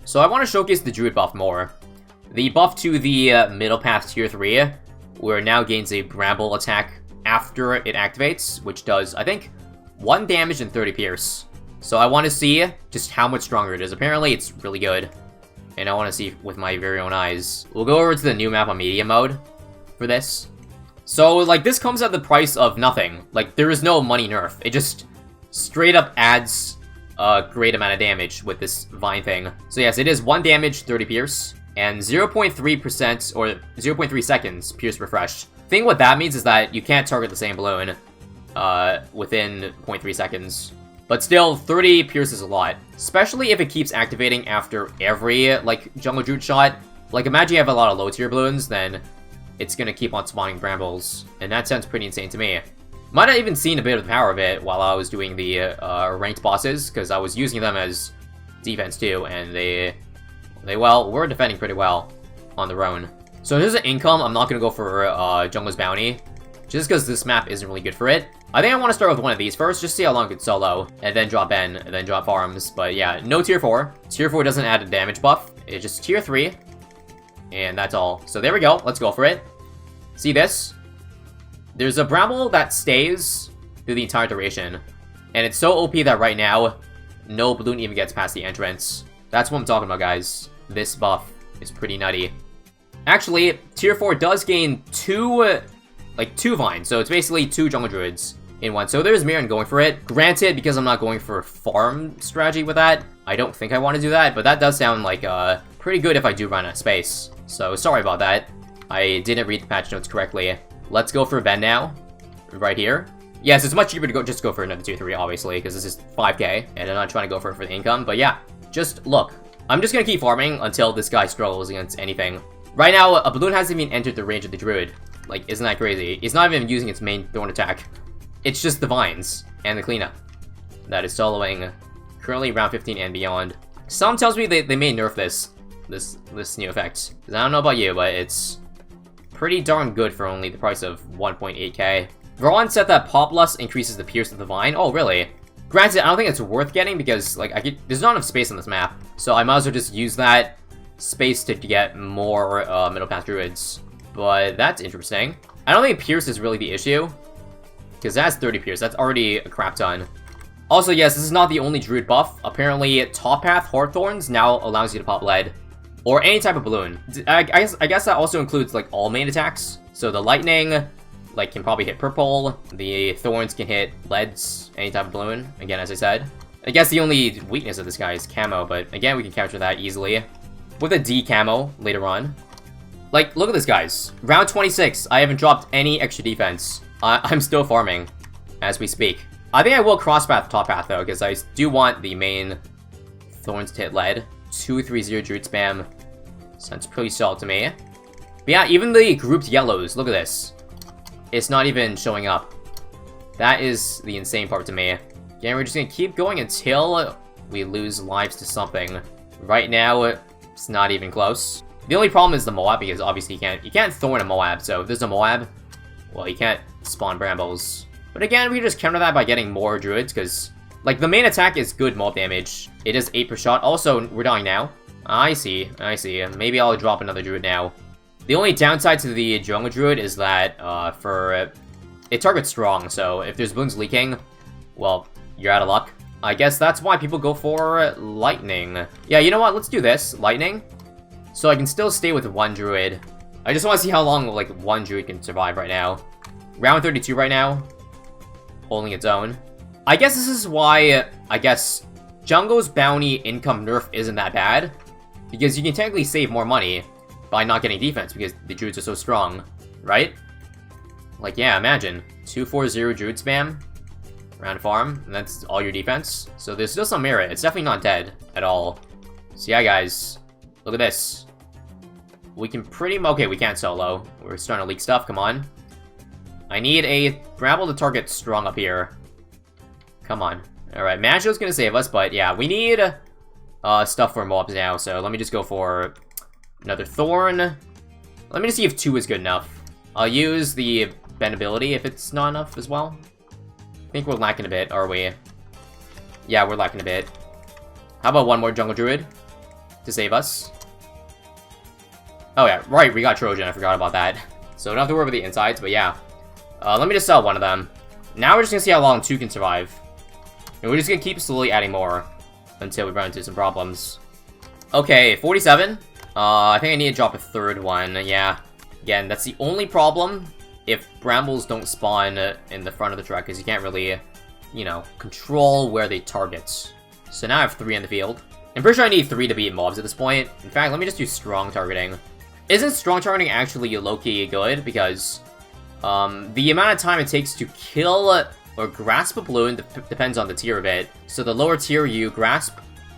So I want to showcase the Druid buff more. The buff to the middle path tier 3, where it now gains a Bramble attack after it activates, which does, I think, 1 damage and 30 pierce. So I want to see just how much stronger it is. Apparently it's really good, and I want to see with my very own eyes. We'll go over to the new map on medium mode for this. So, like, this comes at the price of nothing. Like, there is no money nerf. It just straight up adds a great amount of damage with this vine thing. So yes, it is 1 damage, 30 pierce, and 0.3% or 0.3 seconds pierce refresh. The thing what that means is that you can't target the same balloon within 0.3 seconds. But still, 30 pierce is a lot. Especially if it keeps activating after every, like, Jungle Druid shot. Like, imagine you have a lot of low-tier balloons, then it's gonna keep on spawning Brambles. And that sounds pretty insane to me. Might have even seen a bit of the power of it while I was doing the ranked bosses, because I was using them as defense too, and they were defending pretty well on their own. So in terms of income, I'm not gonna go for Jungle's Bounty, just because this map isn't really good for it. I think I want to start with one of these first, just see how long it can solo, and then drop Ben, and then drop farms. But yeah, no tier 4. Tier 4 doesn't add a damage buff, it's just tier 3, and that's all. So there we go, let's go for it. See this? There's a Bramble that stays through the entire duration, and it's so OP that right now, no balloon even gets past the entrance. That's what I'm talking about, guys. This buff is pretty nutty. Actually, tier 4 does gain 2 vines, so it's basically 2 Jungle Druids in one. So there's Mirren going for it. Granted, because I'm not going for farm strategy with that, I don't think I want to do that, but that does sound like pretty good if I do run out of space. So sorry about that. I didn't read the patch notes correctly. Let's go for Ben now, right here. Yes, it's much cheaper to just go for another tier 3, obviously, because this is 5k, and I'm not trying to go for the income. But yeah, just look. I'm just gonna keep farming until this guy struggles against anything. Right now, a balloon hasn't even entered the range of the Druid. Like, isn't that crazy? It's not even using its main thorn attack. It's just the vines and the cleanup that is soloing currently round 15 and beyond. Some tells me they may nerf this new effect. Because I don't know about you, but it's pretty darn good for only the price of 1.8k. Veron said that Populus increases the pierce of the vine. Oh, really? Granted, I don't think it's worth getting because, like, there's not enough space on this map. So I might as well just use that space to get more middle path druids. But that's interesting. I don't think pierce is really the issue, because that's 30 pierce. That's already a crap ton. Also, yes, this is not the only druid buff. Apparently, top path Hawthorns now allows you to pop lead, or any type of balloon. I guess that also includes, like, all main attacks. So the lightning, like, can probably hit purple. The thorns can hit leads, any type of balloon. Again, as I said. I guess the only weakness of this guy is camo, but again, we can capture that easily with a D camo later on. Like, look at this, guys. Round 26, I haven't dropped any extra defense. I'm still farming as we speak. I think I will cross-path top path, though, because I do want the main thorns to hit lead. 230 Druid spam. Sounds pretty solid to me. But yeah, even the grouped yellows, look at this. It's not even showing up. That is the insane part to me. Again, we're just gonna keep going until we lose lives to something. Right now, it's not even close. The only problem is the MOAB, because obviously you can't thorn a MOAB, so if there's a MOAB, well, you can't spawn Brambles. But again, we can just counter that by getting more Druids, because, like, the main attack is good mob damage. It is 8 per shot. Also, we're dying now. I see. Maybe I'll drop another Druid now. The only downside to the Jungle Druid is that, it targets strong, so if there's balloons leaking, well, you're out of luck. I guess that's why people go for Lightning. Yeah, you know what? Let's do this. Lightning. So I can still stay with one Druid. I just want to see how long, like, one Druid can survive right now. Round 32 right now. Holding its own. I guess this is why, I guess, Jungle's Bounty income nerf isn't that bad. Because you can technically save more money by not getting defense, because the Druids are so strong, right? Like, yeah, imagine. 240 Druid spam. Round farm, and that's all your defense. So there's still some merit. It's definitely not dead at all. So yeah, guys. Look at this. We can pretty much... Okay, we can't solo. We're starting to leak stuff. Come on. I need a Bramble to target strong up here. Come on. Alright, Majo's gonna save us, but yeah, we need stuff for MOABs now, so let me just go for another Thorn. Let me just see if 2 is good enough. I'll use the bend ability if it's not enough as well. I think we're lacking a bit, are we? Yeah, we're lacking a bit. How about one more Jungle Druid? to save us. Oh yeah, right, we got Trojan, I forgot about that. So don't have to worry about the insides, but yeah. Let me just sell one of them. Now we're just gonna see how long 2 can survive. And we're just gonna keep slowly adding more until we run into some problems. Okay, 47. I think I need to drop a 3rd one, yeah. Again, that's the only problem if brambles don't spawn in the front of the truck, because you can't really, you know, control where they target. So now I have 3 in the field. I'm pretty sure I need 3 to beat mobs at this point. In fact, let me just do strong targeting. Isn't strong targeting actually low-key good? Because the amount of time it takes to kill or grasp a bloon depends on the tier of it. So the lower tier you grasp,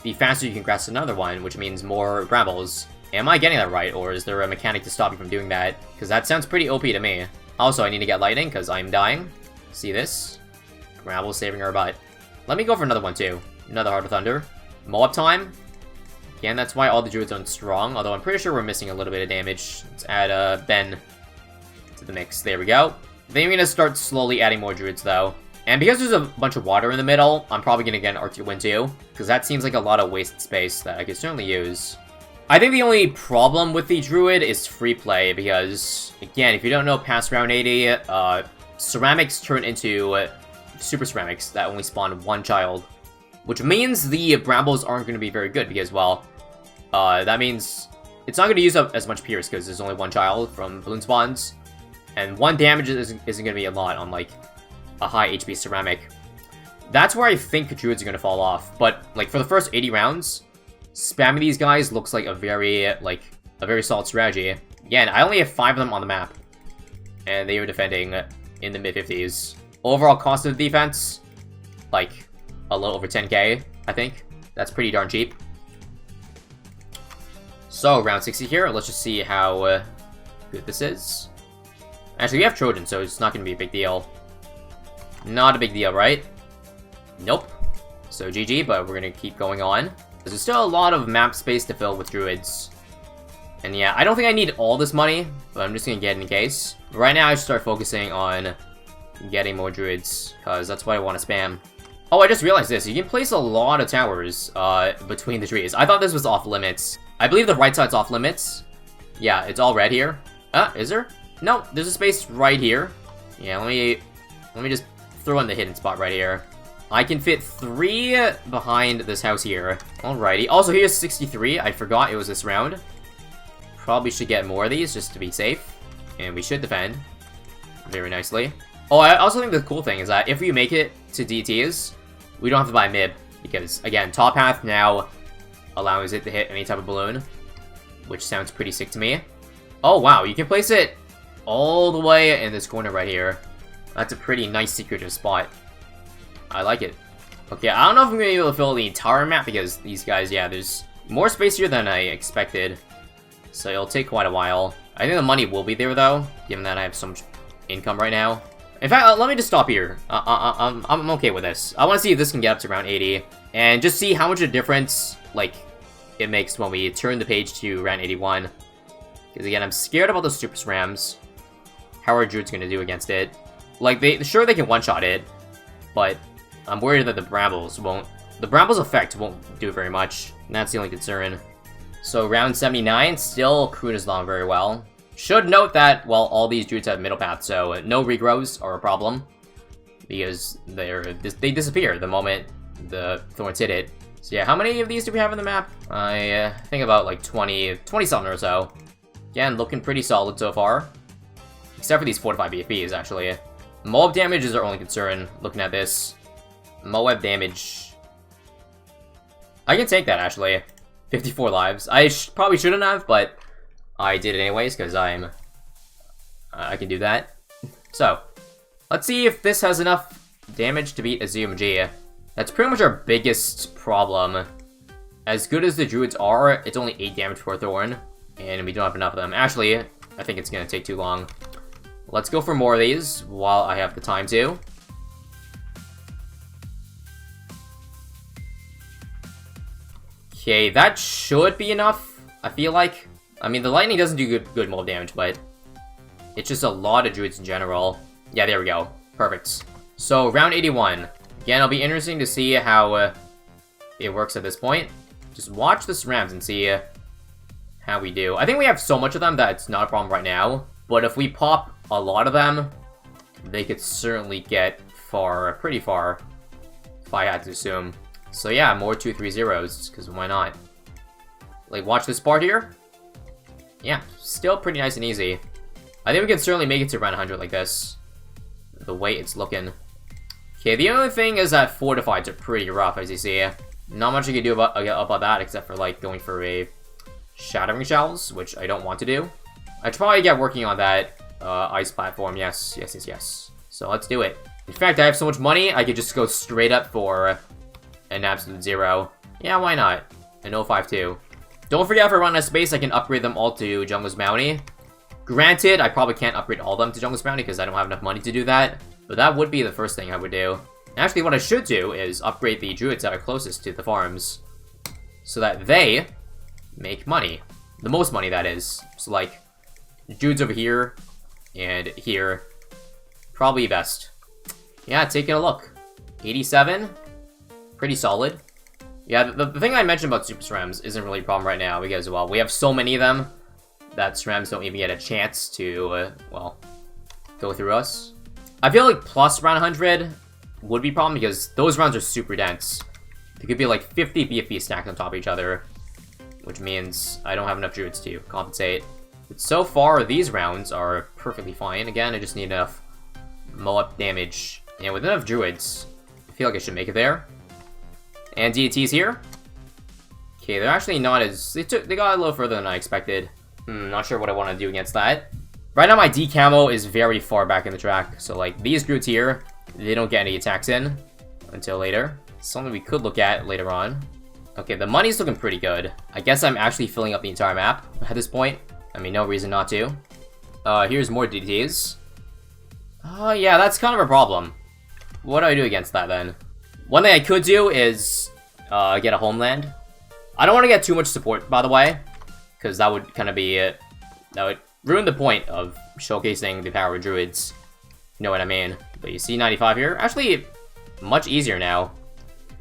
the faster you can grasp another one, which means more brambles. Am I getting that right, or is there a mechanic to stop me from doing that? Because that sounds pretty OP to me. Also, I need to get lightning, because I'm dying. See this? Bramble saving our butt. Let me go for another one, too. Another Heart of Thunder. MOAB time. Again, that's why all the druids aren't strong, although I'm pretty sure we're missing a little bit of damage. Let's add Ben to the mix. There we go. Then we're going to start slowly adding more druids, though. And because there's a bunch of water in the middle, I'm probably going to get an Arctic Wind, too. Because that seems like a lot of wasted space that I could certainly use. I think the only problem with the druid is free play, because, again, if you don't know past round 80, ceramics turn into super ceramics that only spawn 1 child. Which means the brambles aren't going to be very good, because, well, that means it's not going to use up as much pierce, because there's only 1 child from balloon spawns. And 1 damage isn't going to be a lot on, like, a high HP ceramic. That's where I think druids are going to fall off. But, like, for the first 80 rounds, spamming these guys looks like a very solid strategy. Again, I only have 5 of them on the map. And they were defending in the mid-50s. Overall cost of defense, like, a little over 10k, I think. That's pretty darn cheap. So, round 60 here. Let's just see how good this is. Actually, we have Trojan, so it's not going to be a big deal. Not a big deal, right? Nope. So, GG, but we're going to keep going on. There's still a lot of map space to fill with druids. And yeah, I don't think I need all this money, but I'm just going to get it in case. But right now, I should start focusing on getting more druids, because that's what I want to spam. Oh, I just realized this. You can place a lot of towers between the trees. I thought this was off limits. I believe the right side's off limits. Yeah, it's all red here. Is there? No, there's a space right here. Yeah, let me just throw in the hidden spot right here. I can fit 3 behind this house here. Alrighty. Also, here's 63. I forgot it was this round. Probably should get more of these just to be safe. And we should defend very nicely. Oh, I also think the cool thing is that if we make it to DTs, we don't have to buy MIB. Because, again, top path now allows it to hit any type of balloon. Which sounds pretty sick to me. Oh, wow. You can place it all the way in this corner right here. That's a pretty nice secretive spot. I like it. Okay, I don't know if I'm going to be able to fill the entire map because these guys, yeah, there's more space here than I expected. So it'll take quite a while. I think the money will be there, though, given that I have so much income right now. In fact, let me just stop here. I'm okay with this. I want to see if this can get up to around 80. And just see how much of a difference, like, it makes when we turn the page to round 81. Because, again, I'm scared about those super SRAMs. How are Druids going to do against it? Like, sure they can one-shot it, but I'm worried that the Brambles won't. The Brambles effect won't do very much, and that's the only concern. So, round 79, still cruising along very well. Should note that, well, all these Druids have middle path, so no regrows are a problem. Because they disappear the moment the Thorns hit it. So yeah, how many of these do we have in the map? I think about like 20-something or so. Again, looking pretty solid so far. Except for these 4-5 BFBs, actually. MOAB damage is our only concern, looking at this. MOAB damage... I can take that, actually. 54 lives. I probably shouldn't have, but I did it anyways, because I can do that. So, let's see if this has enough damage to beat a ZMG. That's pretty much our biggest problem. As good as the Druids are, it's only 8 damage for a Thorn, and we don't have enough of them. Actually, I think it's going to take too long. Let's go for more of these while I have the time to. Okay, that should be enough, I feel like. I mean, the lightning doesn't do good mold damage, but it's just a lot of Druids in general. Yeah, there we go. Perfect. So, round 81. Again, it'll be interesting to see how it works at this point. just watch the SRAMs and see how we do. I think we have so much of them that it's not a problem right now. But if we pop a lot of them, they could certainly get far, pretty far, if I had to assume. So yeah, more 2-3-0s, because why not? Like, watch this part here. Yeah, still pretty nice and easy. I think we can certainly make it to around 100 like this. The way it's looking. Okay, the only thing is that fortifieds are pretty rough, as you see. Not much you can do about that, except for, like, going for a shattering shells, which I don't want to do. I'd probably get working on that ice platform. Yes. So let's do it. In fact, I have so much money, I could just go straight up for an absolute 0. Yeah, why not? An 052. Don't forget, if I run out of space, I can upgrade them all to Jungle's Bounty. Granted, I probably can't upgrade all of them to Jungle's Bounty because I don't have enough money to do that. But that would be the first thing I would do. Actually, what I should do is upgrade the druids that are closest to the farms. So that they make money. The most money, that is. So, like, druids over here and here. Probably best. Yeah, taking a look. 87. Pretty solid. Yeah, the thing I mentioned about Super SRAMs isn't really a problem right now because, well, we have so many of them that SRAMs don't even get a chance to, well, go through us. I feel like plus around 100 would be a problem because those rounds are super dense. There could be like 50 BFB stacked on top of each other, which means I don't have enough druids to compensate. But so far, these rounds are perfectly fine. Again, I just need enough MOAB damage. And with enough druids, I feel like I should make it there. And DDT's here. Okay, they're actually not as... They got a little further than I expected. Not sure what I want to do against that. Right now, my D camo is very far back in the track. So, like, these druids here, they don't get any attacks in until later. Something we could look at later on. Okay, the money's looking pretty good. I guess I'm actually filling up the entire map at this point. I mean, no reason not to. Here's more DDTs. Yeah, that's kind of a problem. What do I do against that, then? One thing I could do is get a homeland. I don't want to get too much support, by the way, because that would kind of be it. That would ruin the point of showcasing the power of druids. You know what I mean? But you see 95 here? Actually, much easier now.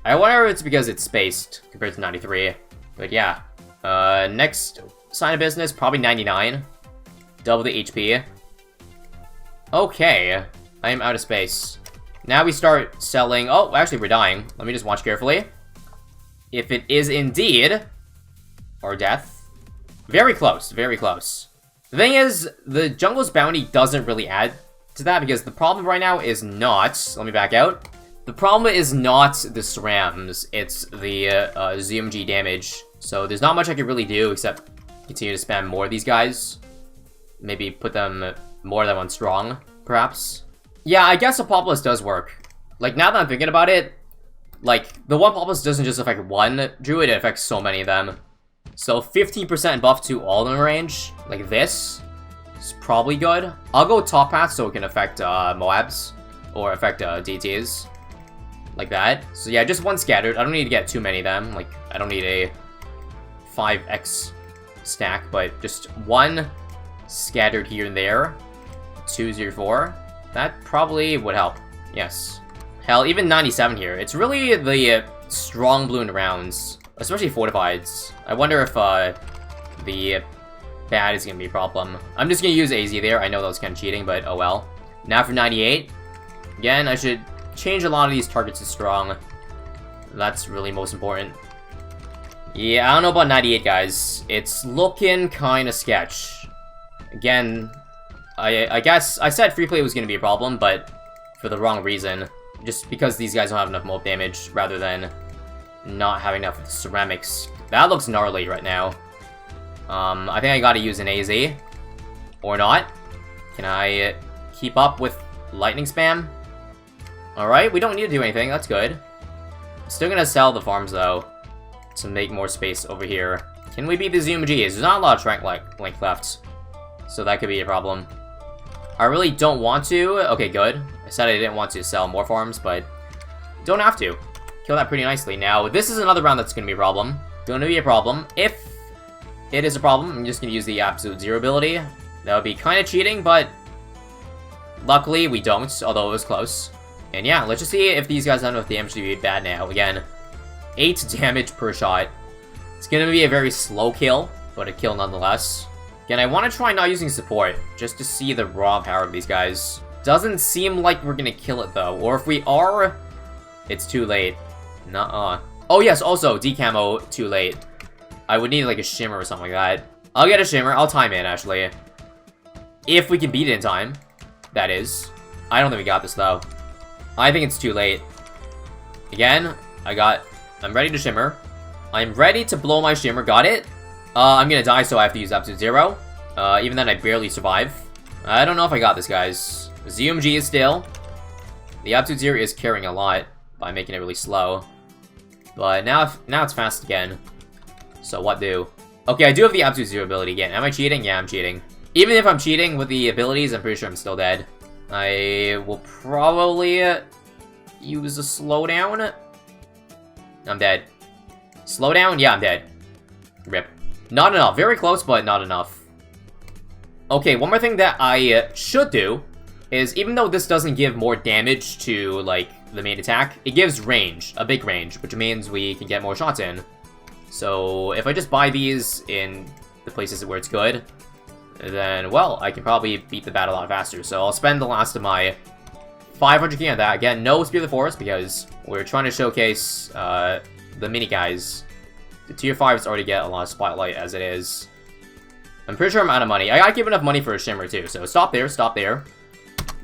I wonder if it's because it's spaced compared to 93. But yeah. Next sign of business, probably 99. Double the HP. Okay. I am out of space. Now we start selling... Oh, actually, we're dying. Let me just watch carefully. If it is indeed our death. Very close, very close. The thing is, the Jungle's Bounty doesn't really add to that because the problem right now is not... Let me back out. The problem is not the SRAMs. It's the ZMG damage. So there's not much I can really do except continue to spam more of these guys. Maybe put them... more of them on strong, perhaps. Yeah, I guess Apocalypse does work. Like, now that I'm thinking about it, like, the one Apocalypse doesn't just affect one druid, it affects so many of them. So 15% buff to all in range, like this, is probably good. I'll go top path so it can affect MOABs, or affect DTs, like that. So yeah, just one scattered. I don't need to get too many of them. Like, I don't need a 5x stack, but just one scattered here and there. 204. That probably would help. Yes. Hell, even 97 here. It's really the strong bloon rounds, especially fortifieds. I wonder if the bad is going to be a problem. I'm just going to use AZ there. I know that was kind of cheating, but oh well. Now for 98. Again, I should change a lot of these targets to strong. That's really most important. Yeah, I don't know about 98, guys. It's looking kind of sketch. Again... I guess I said free play was going to be a problem, but for the wrong reason. Just because these guys don't have enough MOAB damage, rather than not having enough ceramics. That looks gnarly right now. I think I gotta use an AZ. Or not. Can I keep up with lightning spam? Alright, we don't need to do anything, that's good. Still gonna sell the farms, though, to make more space over here. Can we beat the ZMGs? There's not a lot of track length left, so that could be a problem. I really don't want to. Okay, good. I said I didn't want to sell more farms, but don't have to. Kill that pretty nicely. Now, this is another round that's going to be a problem. Going to be a problem. If it is a problem, I'm just going to use the absolute 0 ability. That would be kind of cheating, but luckily we don't, although it was close. And yeah, let's just see if these guys have enough damage to be bad now. Again, 8 damage per shot. It's gonna be a very slow kill, but a kill nonetheless. Again, I want to try not using support, just to see the raw power of these guys. Doesn't seem like we're gonna kill it, though. Or if we are, it's too late. Nuh-uh. Oh, yes, also, decamo, too late. I would need, like, a shimmer or something like that. I'll get a shimmer. I'll time it, actually. If we can beat it in time. That is. I don't think we got this, though. I think it's too late. Again, I'm ready to shimmer. I'm ready to blow my shimmer. Got it. I'm gonna die, so I have to use Absolute Zero. Even then, I barely survive. I don't know if I got this, guys. ZMG is still. The Absolute Zero is carrying a lot by making it really slow. But now it's fast again. So what do? Okay, I do have the Absolute Zero ability again. Am I cheating? Yeah, I'm cheating. Even if I'm cheating with the abilities, I'm pretty sure I'm still dead. I will probably use a slowdown. I'm dead. Slowdown? Yeah, I'm dead. RIP. Not enough. Very close, but not enough. Okay, one more thing that I should do is, even though this doesn't give more damage to, like, the main attack, it gives range. A big range, which means we can get more shots in. So, if I just buy these in the places where it's good, then, well, I can probably beat the battle a lot faster. So I'll spend the last of my 500k on that. Again, no Spear of the Forest, because we're trying to showcase the mini guys. The tier 5s already get a lot of spotlight as it is. I'm pretty sure I'm out of money. I gotta keep enough money for a shimmer too, so stop there, stop there.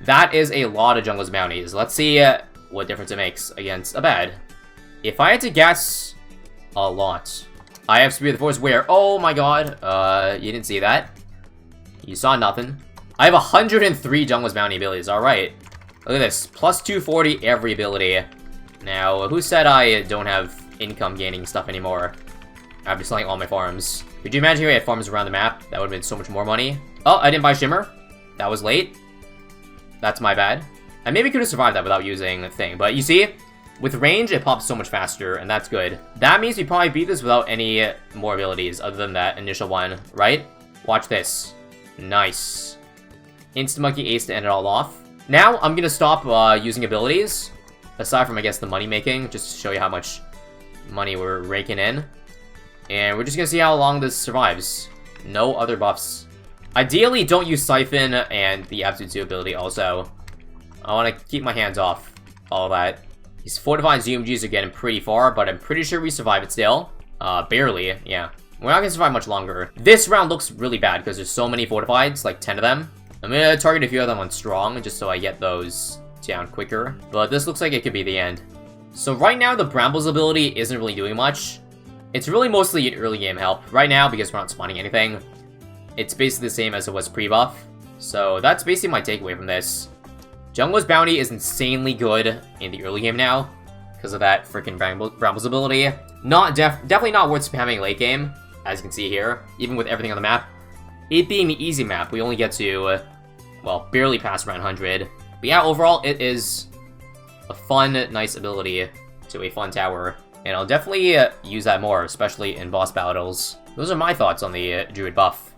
That is a lot of Jungle's Bounties. Let's see what difference it makes against a bad. If I had to guess, a lot. I have Spear of the Forest where? Oh my god, you didn't see that. You saw nothing. I have 103 Jungle's Bounty abilities, alright. Look at this, plus 240 every ability. Now, who said I don't have income gaining stuff anymore? After selling all my farms. Could you imagine if I had farms around the map? That would have been so much more money. Oh, I didn't buy Shimmer. That was late. That's my bad. I maybe could have survived that without using a thing. But you see, with range, it pops so much faster, and that's good. That means we probably beat this without any more abilities other than that initial one, right? Watch this. Nice. Insta-Monkey Ace to end it all off. Now, I'm gonna stop using abilities. Aside from, I guess, the money making, just to show you how much money we're raking in. And we're just gonna see how long this survives. No other buffs. Ideally, don't use Siphon and the Absolute Zoo ability also. I want to keep my hands off all that. These fortified ZMGs are getting pretty far, but I'm pretty sure we survive it still. Barely, yeah. We're not gonna survive much longer. This round looks really bad because there's so many fortifieds, like 10 of them. I'm gonna target a few of them on strong, just so I get those down quicker. But this looks like it could be the end. So right now, the Brambles ability isn't really doing much. It's really mostly an early game help. Right now, because we're not spawning anything, it's basically the same as it was pre-buff. So that's basically my takeaway from this. Jungle's Bounty is insanely good in the early game now, because of that freaking Brambles ability. Definitely not worth spamming late game, as you can see here, even with everything on the map. It being the easy map, we only get to, well, barely past round 100. But yeah, overall, it is a fun, nice ability to a fun tower. And I'll definitely use that more, especially in boss battles. Those are my thoughts on the Druid buff.